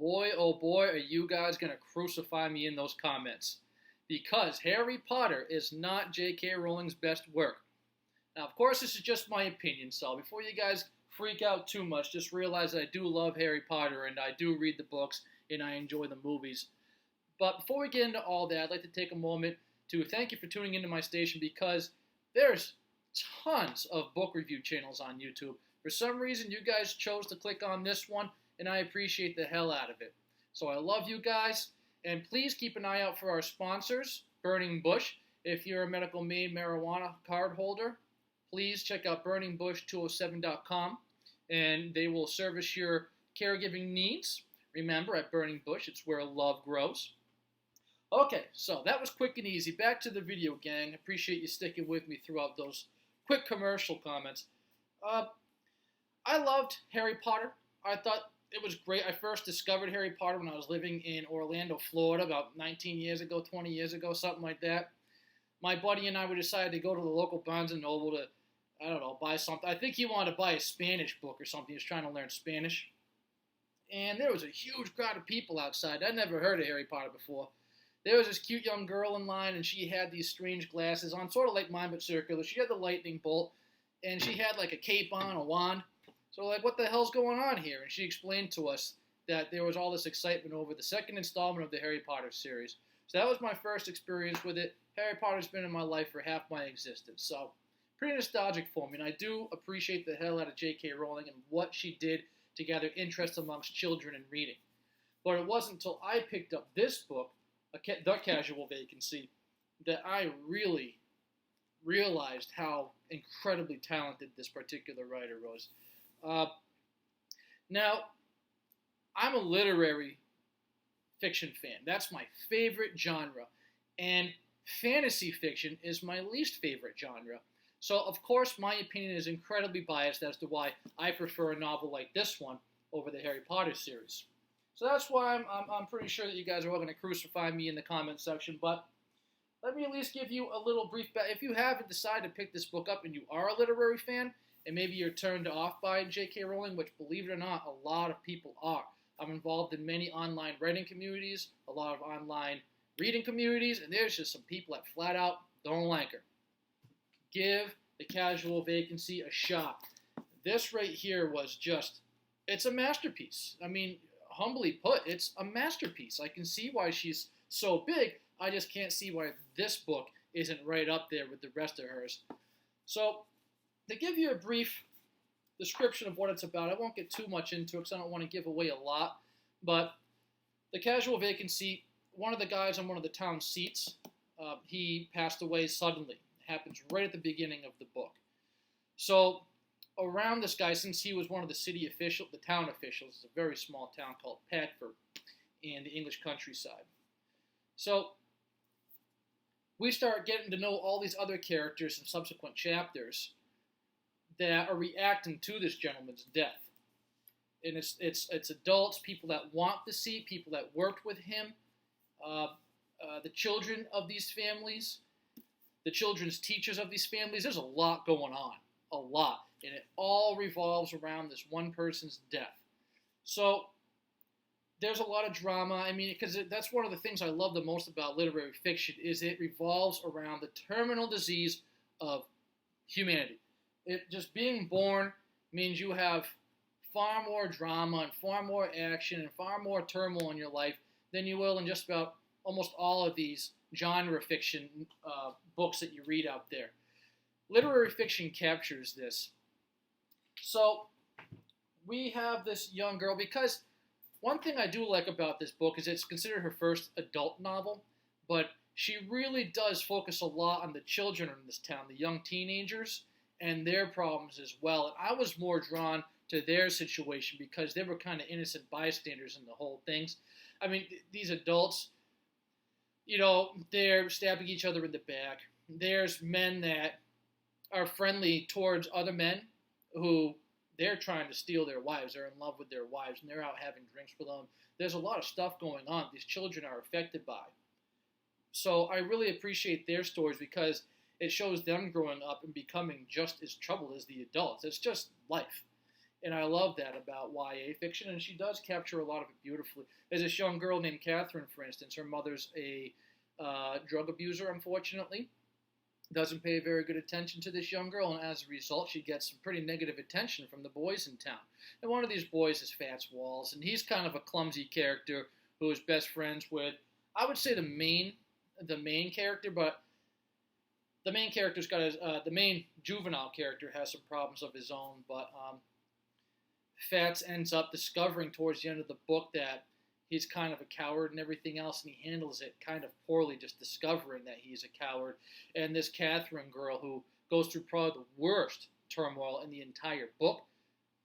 boy, oh boy, are you guys going to crucify me in those comments. Because Harry Potter is not J.K. Rowling's best work. Now, of course, this is just my opinion, so before you guys freak out too much, just realize that I do love Harry Potter, and I do read the books, and I enjoy the movies. But before we get into all that, I'd like to take a moment to thank you for tuning into my station, because there's tons of book review channels on YouTube. For some reason, you guys chose to click on this one, and I appreciate the hell out of it. So I love you guys, and please keep an eye out for our sponsors, Burning Bush. If you're a medical-made marijuana card holder, please check out burningbush207.com, and they will service your caregiving needs. Remember, at Burning Bush, it's where love grows. Okay, so that was quick and easy. Back to the video, gang. Appreciate you sticking with me throughout those quick commercial comments. I loved Harry Potter. I thought it was great. I first discovered Harry Potter when I was living in Orlando, Florida, about 19 years ago, 20 years ago, something like that. My buddy and I, we decided to go to the local Barnes & Noble to, I don't know, buy something. I think he wanted to buy a Spanish book or something. He was trying to learn Spanish. And there was a huge crowd of people outside. I'd never heard of Harry Potter before. There was this cute young girl in line, and she had these strange glasses on, sort of like mine, but circular. She had the lightning bolt, and she had like a cape on, a wand. So like, what the hell's going on here? And she explained to us that there was all this excitement over the second installment of the Harry Potter series. So that was my first experience with it. Harry Potter's been in my life for half my existence. So pretty nostalgic for me. And I do appreciate the hell out of J.K. Rowling and what she did to gather interest amongst children in reading. But it wasn't until I picked up this book, The Casual Vacancy, that I really realized how incredibly talented this particular writer was. Now, I'm a literary fiction fan. That's my favorite genre. And fantasy fiction is my least favorite genre. So, of course, my opinion is incredibly biased as to why I prefer a novel like this one over the Harry Potter series. So that's why I'm pretty sure that you guys are all going to crucify me in the comment section. But let me at least give you a little brief if you haven't decided to pick this book up and you are a literary fan, and maybe you're turned off by J.K. Rowling, which, believe it or not, a lot of people are. I'm involved in many online writing communities, a lot of online reading communities, and there's just some people that flat out don't like her. Give The Casual Vacancy a shot. This right here was just, it's a masterpiece. I mean, humbly put, it's a masterpiece. I can see why she's so big. I just can't see why this book isn't right up there with the rest of hers. So, to give you a brief description of what it's about, I won't get too much into it because I don't want to give away a lot, but The Casual Vacancy, one of the guys on one of the town seats, he passed away suddenly. It happens right at the beginning of the book. So, around this guy, since he was one of the town officials, it's a very small town called Padford in the English countryside. So, we start getting to know all these other characters in subsequent chapters that are reacting to this gentleman's death. And it's adults, people that want to see, people that worked with him, the children of these families, the children's teachers of these families. There's a lot going on, a lot. And it all revolves around this one person's death. So there's a lot of drama. I mean, because that's one of the things I love the most about literary fiction is it revolves around the terminal disease of humanity. It just being born means you have far more drama and far more action and far more turmoil in your life than you will in just about almost all of these genre fiction books that you read out there. Literary fiction captures this. So we have this young girl, because one thing I do like about this book is it's considered her first adult novel, but she really does focus a lot on the children in this town, the young teenagers, and their problems as well. And I was more drawn to their situation because they were kind of innocent bystanders in the whole things. I mean, these adults, you know, they're stabbing each other in the back. There's men that are friendly towards other men who they're trying to steal their wives. They're in love with their wives, and they're out having drinks with them. There's a lot of stuff going on these children are affected by. So I really appreciate their stories because it shows them growing up and becoming just as troubled as the adults. It's just life. And I love that about YA fiction, and she does capture a lot of it beautifully. There's this young girl named Catherine, for instance. Her mother's a drug abuser, unfortunately. Doesn't pay very good attention to this young girl, and as a result, she gets some pretty negative attention from the boys in town. And one of these boys is Fats Walls, and he's kind of a clumsy character who is best friends with, I would say, the main character, but the main character's got the main juvenile character has some problems of his own, but Fats ends up discovering towards the end of the book that he's kind of a coward and everything else, and he handles it kind of poorly, just discovering that he's a coward. And this Catherine girl, who goes through probably the worst turmoil in the entire book,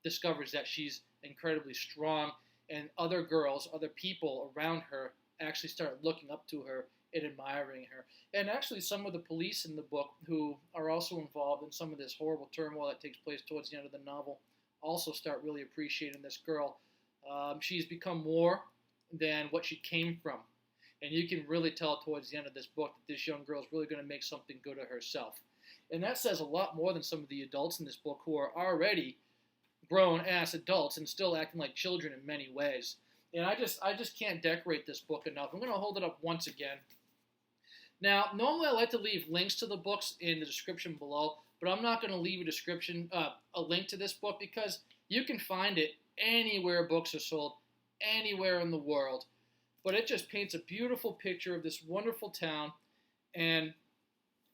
discovers that she's incredibly strong, and other girls, other people around her actually start looking up to her and admiring her. And actually some of the police in the book, who are also involved in some of this horrible turmoil that takes place towards the end of the novel, also start really appreciating this girl. She's become more than what she came from. And you can really tell towards the end of this book that this young girl is really going to make something good of herself. And that says a lot more than some of the adults in this book, who are already grown-ass adults and still acting like children in many ways. And I just can't decorate this book enough. I'm going to hold it up once again. Now, normally I like to leave links to the books in the description below, but I'm not going to leave a link to this book, because you can find it anywhere books are sold, anywhere in the world. But it just paints a beautiful picture of this wonderful town. And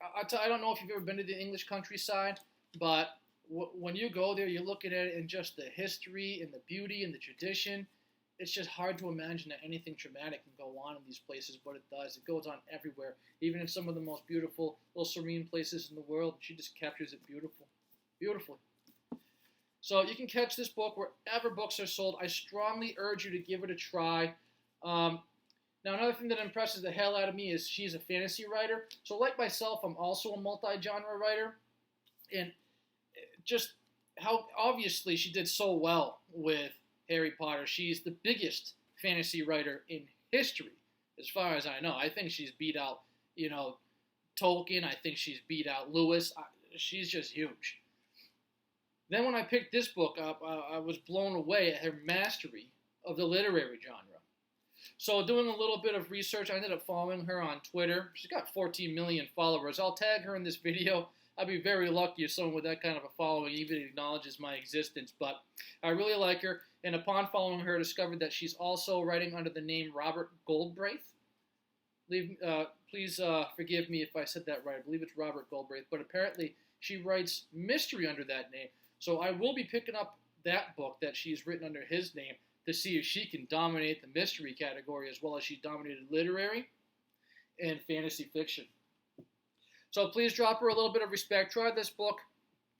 I don't know if you've ever been to the English countryside, but when you go there, you're looking at it and just the history and the beauty and the tradition. It's just hard to imagine that anything traumatic can go on in these places, but it does. It goes on everywhere, even in some of the most beautiful, little serene places in the world. She just captures it beautifully. So you can catch this book wherever books are sold. I strongly urge you to give it a try. Now, another thing that impresses the hell out of me is she's a fantasy writer. So like myself, I'm also a multi-genre writer. And just how obviously she did so well with Harry Potter. She's the biggest fantasy writer in history, as far as I know. I think she's beat out, Tolkien. I think she's beat out Lewis. She's just huge. Then when I picked this book up, I was blown away at her mastery of the literary genre. So doing a little bit of research, I ended up following her on Twitter. She's got 14 million followers. I'll tag her in this video. I'd be very lucky if someone with that kind of a following even acknowledges my existence. But I really like her. And upon following her, I discovered that she's also writing under the name Robert Galbraith. Please forgive me if I said that right. I believe it's Robert Galbraith. But apparently she writes mystery under that name. So I will be picking up that book that she's written under his name to see if she can dominate the mystery category as well as she dominated literary and fantasy fiction. So please drop her a little bit of respect. Try this book.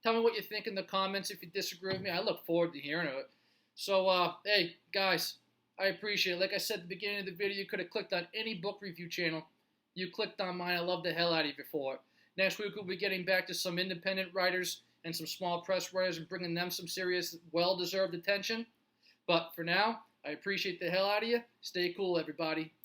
Tell me what you think in the comments if you disagree with me. I look forward to hearing it. So, hey, guys, I appreciate it. Like I said at the beginning of the video, you could have clicked on any book review channel. You clicked on mine. I love the hell out of you for it. Next week, we'll be getting back to some independent writers and some small press writers and bringing them some serious, well-deserved attention. But for now, I appreciate the hell out of you. Stay cool, everybody.